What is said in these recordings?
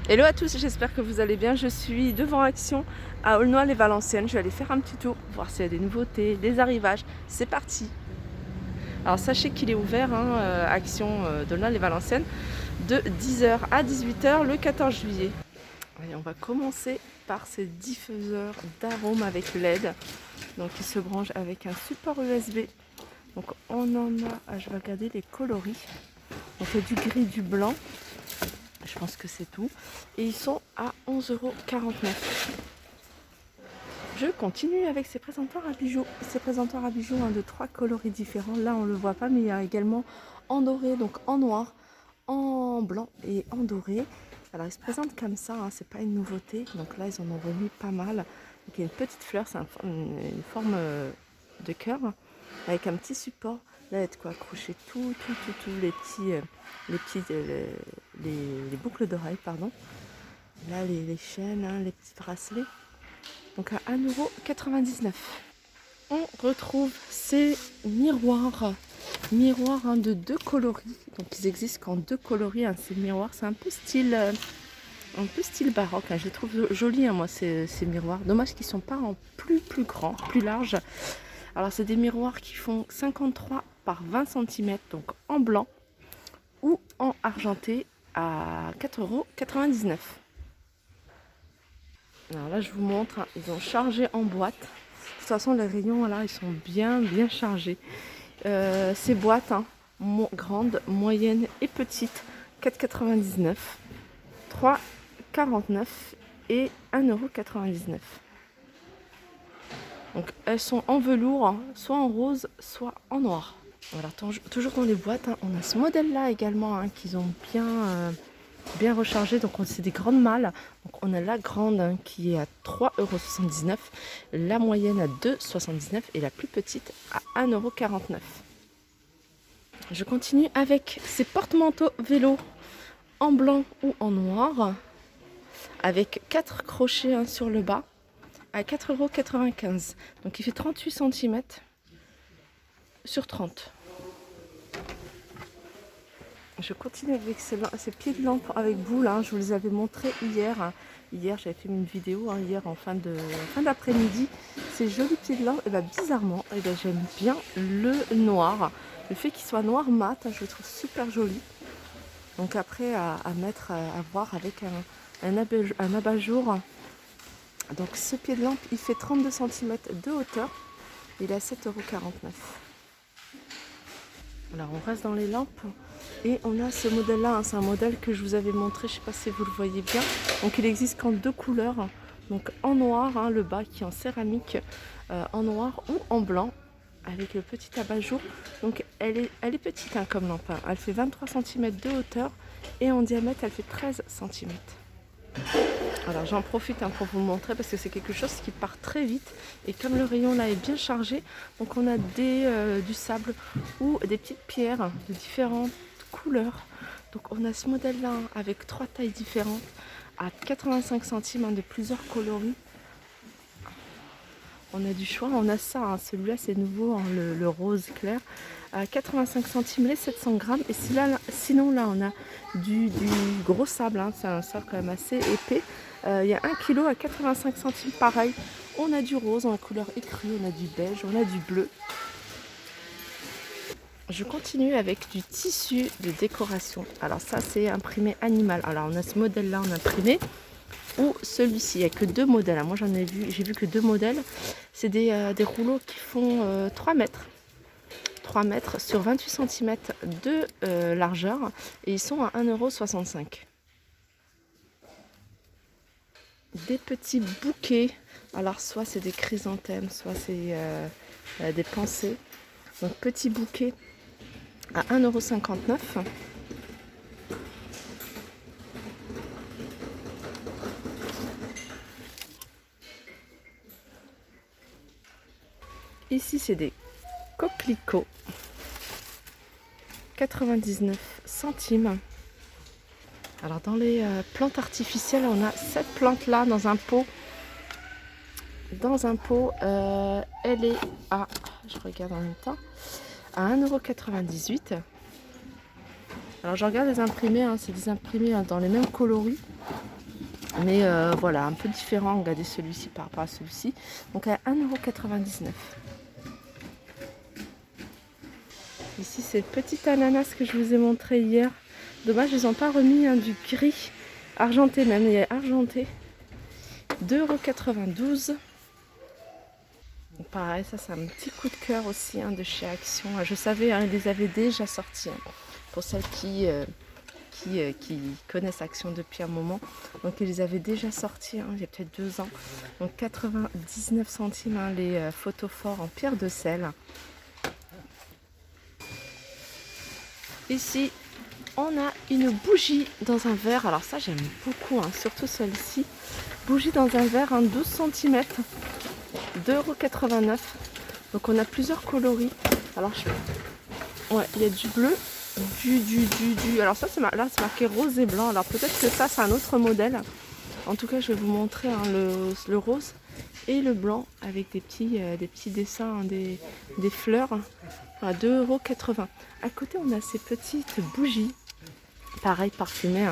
Hello à tous, j'espère que vous allez bien. Je suis devant Action à Aulnoy-les-Valenciennes. Je vais aller faire un petit tour, voir s'il y a des nouveautés, des arrivages. C'est parti. Alors sachez qu'il est ouvert, Action d'Aulnoy-les-Valenciennes, de 10h à 18h le 14 juillet. Allez, on va commencer par ces diffuseurs d'arômes avec LED. Donc ils se branchent avec un support USB. Donc on en a, je vais regarder les coloris. On fait du gris, du blanc. Je pense que c'est tout. Et ils sont à 11,49 €. Je continue avec ces présentoirs à bijoux. Ces présentoirs à bijoux de 3 coloris différents. Là, on ne le voit pas, mais il y a également en doré, donc en noir, en blanc et en doré. Alors, ils se présentent comme ça, c'est pas une nouveauté. Donc là, ils en ont remis pas mal. Donc, il y a une petite fleur, c'est une forme de cœur avec un petit support. Là, il y a de quoi accrocher tout les boucles d'oreilles, pardon. Là, les chaînes, les petits bracelets. Donc à 1,99 €. On retrouve ces miroirs de 2 coloris. Donc ils existent qu'en 2 coloris, ces miroirs. C'est un peu style baroque. Je les trouve jolis, moi, ces miroirs. Dommage qu'ils ne sont pas en plus grand, plus large. Alors c'est des miroirs qui font 53 par 20 cm, donc en blanc ou en argenté à 4,99 €. Alors là, je vous montre, ils ont chargé en boîte. De toute façon, les rayons, là, ils sont bien chargés. Ces boîtes, grandes, moyennes et petites, 4,99 €, 3,49 € et 1,99 €. Donc, elles sont en velours, soit en rose, soit en noir. Voilà, toujours dans les boîtes, on a ce modèle-là également, qu'ils ont bien rechargé. Donc c'est des grandes malles. Donc on a la grande qui est à 3,79 €, la moyenne à 2,79 € et la plus petite à 1,49 €. Je continue avec ces porte-manteaux vélo en blanc ou en noir avec 4 crochets sur le bas à 4,95 €. Donc il fait 38 cm sur 30. Je continue avec ces pieds de lampe avec boule. Je vous les avais montrés hier. Hier, j'avais fait une vidéo, hier en fin d'après-midi. Ces jolis pieds de lampe, et bizarrement, j'aime bien le noir. Le fait qu'il soit noir mat, je le trouve super joli. Donc après, à mettre, à voir avec un abat-jour. Donc ce pied de lampe, il fait 32 cm de hauteur. Il est à 7,49 €. Alors on reste dans les lampes et on a ce modèle là, c'est un modèle que je vous avais montré, je ne sais pas si vous le voyez bien. Donc il existe qu'en 2 couleurs, donc en noir, le bas qui est en céramique, en noir ou en blanc avec le petit abat-jour. Donc elle est petite comme lampe, elle fait 23 cm de hauteur et en diamètre elle fait 13 cm. Alors j'en profite pour vous montrer parce que c'est quelque chose qui part très vite et comme le rayon là est bien chargé, donc on a du sable ou des petites pierres de différentes couleurs. Donc on a ce modèle là avec 3 tailles différentes à 85 centimes de plusieurs coloris. On a du choix, on a ça, celui-là c'est nouveau, le rose clair, à 85 centimes les 700 grammes. Et sinon là on a du gros sable, c'est un sable quand même assez épais. Il y a 1 kg à 85 centimes pareil. On a du rose en couleur écrue, on a du beige, on a du bleu. Je continue avec du tissu de décoration. Alors ça c'est imprimé animal. Alors on a ce modèle là en imprimé. Ou celui-ci, il n'y a que 2 modèles. Moi j'ai vu que 2 modèles. C'est des rouleaux qui font 3 mètres. 3 mètres sur 28 cm de largeur. Et ils sont à 1,65 €. Des petits bouquets. Alors soit c'est des chrysanthèmes, soit c'est des pensées. Donc petit bouquet à 1,59 €. Ici, c'est des coquelicots, 99 centimes. Alors, dans les plantes artificielles, on a cette plante-là dans un pot. Elle est à, je regarde en même temps, à 1,98 €. Alors, je regarde les imprimés, c'est des imprimés dans les mêmes coloris. Mais voilà, un peu différent. Regardez celui-ci par rapport à celui-ci. Donc à 1,99 €. Ici, c'est le petit ananas que je vous ai montré hier. Dommage, ils n'ont pas remis du gris argenté, même il est argenté. 2,92 €. Pareil, ça c'est un petit coup de cœur aussi de chez Action. Je savais, ils les avaient déjà sortis. Pour celles qui connaissent Action depuis un moment. Donc ils les avaient déjà sortis il y a peut-être 2 ans. Donc 99 centimes les photophores en pierre de sel. Ici, on a une bougie dans un verre. Alors ça, j'aime beaucoup, surtout celle-ci. Bougie dans un verre, 12 cm, 2,89 €. Donc on a plusieurs coloris. Alors, ouais, il y a du bleu, alors ça, là, c'est marqué rose et blanc. Alors peut-être que ça, c'est un autre modèle. En tout cas, je vais vous montrer le rose et le blanc avec des petits dessins, des fleurs à 2,80 €. À côté, on a ces petites bougies, pareil parfumées.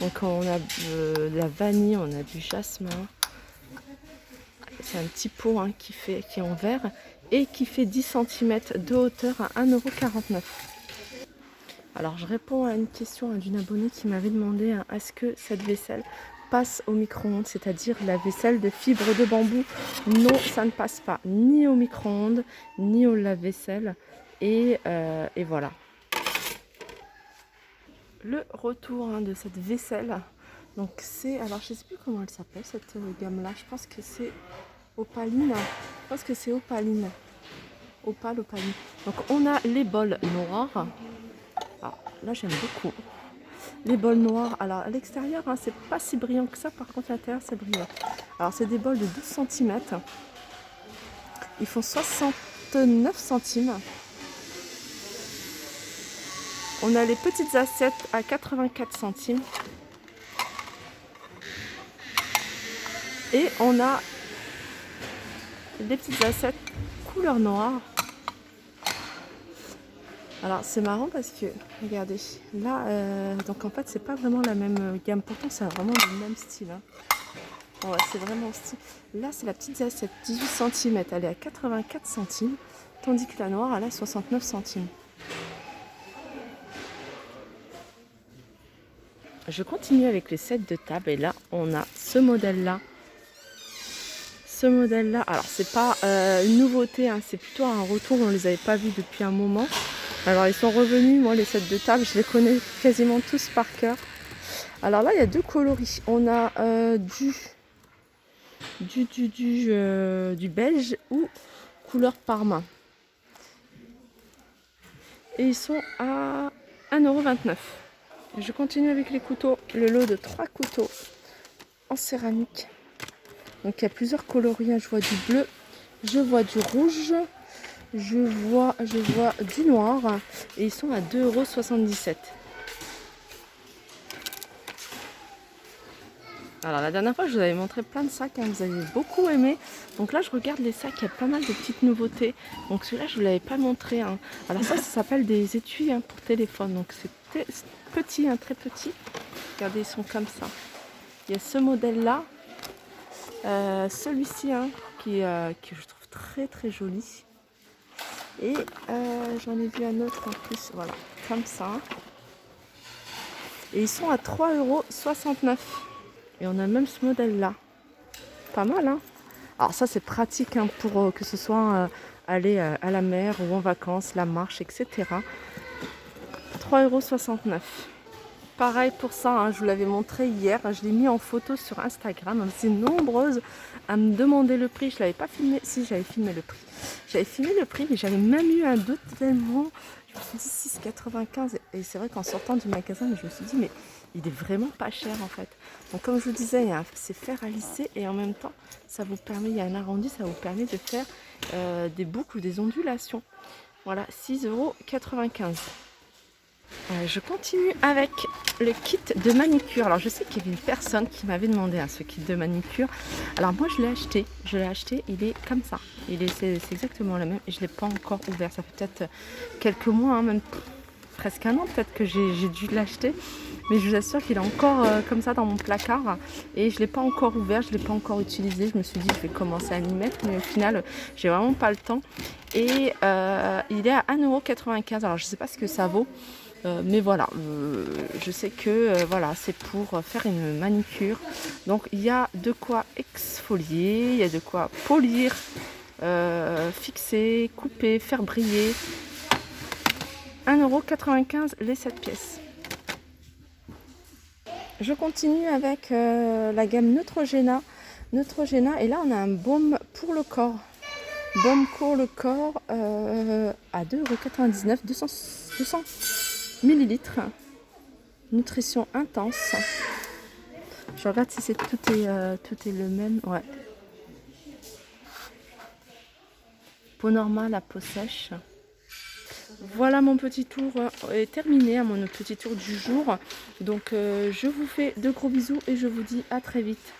Donc on a de la vanille, on a du jasmin. C'est un petit pot qui est en verre et qui fait 10 cm de hauteur à 1,49 €. Alors je réponds à une question d'une abonnée qui m'avait demandé est-ce que cette vaisselle passe au micro-ondes, c'est-à-dire la vaisselle de fibre de bambou. Non, ça ne passe pas ni au micro-ondes, ni au lave-vaisselle. Et voilà. Le retour de cette vaisselle. Donc c'est, alors je ne sais plus comment elle s'appelle cette gamme-là. Je pense que c'est Opaline. Je pense que c'est Opaline. Opaline. Donc on a les bols noirs. Alors, là j'aime beaucoup. Les bols noirs, alors à l'extérieur, c'est pas si brillant que ça, par contre à l'intérieur c'est brillant. Alors c'est des bols de 12 cm. Ils font 69 centimes. On a les petites assiettes à 84 centimes. Et on a des petites assiettes couleur noire. Alors c'est marrant parce que, regardez, là, donc en fait c'est pas vraiment la même gamme, pourtant c'est vraiment le même style. Ouais, c'est vraiment style. Là c'est la petite assiette 18 cm, elle est à 84 centimes, tandis que la noire elle est à 69 centimes. Je continue avec les sets de table et là on a ce modèle-là. Ce modèle-là, alors c'est pas une nouveauté, c'est plutôt un retour, on les avait pas vus depuis un moment. Alors ils sont revenus, moi les sets de table, je les connais quasiment tous par cœur. Alors là il y a deux coloris. On a du beige ou couleur parma. Et ils sont à 1,29 €. Je continue avec les couteaux, le lot de 3 couteaux en céramique. Donc il y a plusieurs coloris, je vois du bleu, je vois du rouge, je vois du noir et ils sont à 2,77 €. Alors la dernière fois je vous avais montré plein de sacs, vous avez beaucoup aimé. Donc là je regarde les sacs, il y a pas mal de petites nouveautés. Donc celui-là je ne vous l'avais pas montré. Alors ça s'appelle des étuis pour téléphone. Donc c'est petit, très petit. Regardez, ils sont comme ça. Il y a ce modèle-là. Celui-ci qui je trouve très très joli. Et j'en ai vu un autre en plus, voilà, comme ça. Et ils sont à 3,69 €. Et on a même ce modèle là. Pas mal Alors ça c'est pratique pour que ce soit aller à la mer ou en vacances, la marche, etc. 3,69 €. Pareil pour ça, je vous l'avais montré hier, je l'ai mis en photo sur Instagram. C'est nombreuses à me demander le prix. Je ne l'avais pas filmé, si j'avais filmé le prix. J'avais filmé le prix, mais j'avais même eu un doute tellement. Je me suis dit 6,95 €. Et c'est vrai qu'en sortant du magasin, je me suis dit, mais il est vraiment pas cher en fait. Donc comme je vous disais, c'est fer à lisser et en même temps, ça vous permet, il y a un arrondi, ça vous permet de faire des boucles ou des ondulations. Voilà, 6,95 €. Je continue avec le kit de manicure. Alors je sais qu'il y avait une personne qui m'avait demandé ce kit de manicure. Alors moi je l'ai acheté, il est comme ça. C'est exactement le même et je ne l'ai pas encore ouvert. Ça fait peut-être quelques mois, même presque un an peut-être que j'ai dû l'acheter. Mais je vous assure qu'il est encore comme ça dans mon placard. Et je ne l'ai pas encore ouvert, je ne l'ai pas encore utilisé. Je me suis dit je vais commencer à m'y mettre. Mais au final, j'ai vraiment pas le temps. Et il est à 1,95 €. Alors je ne sais pas ce que ça vaut. Mais voilà, je sais que voilà, c'est pour faire une manicure. Donc il y a de quoi exfolier, il y a de quoi polir, fixer, couper, faire briller. 1,95 € les 7 pièces. Je continue avec la gamme Neutrogena. Neutrogena, et là on a un baume pour le corps. Baume pour le corps à 2,99 €, 200 millilitres. Nutrition intense. Je regarde si tout est le même. Ouais. Peau normale à peau sèche. Voilà, mon petit tour est terminé, mon petit tour du jour. Donc je vous fais de gros bisous et je vous dis à très vite.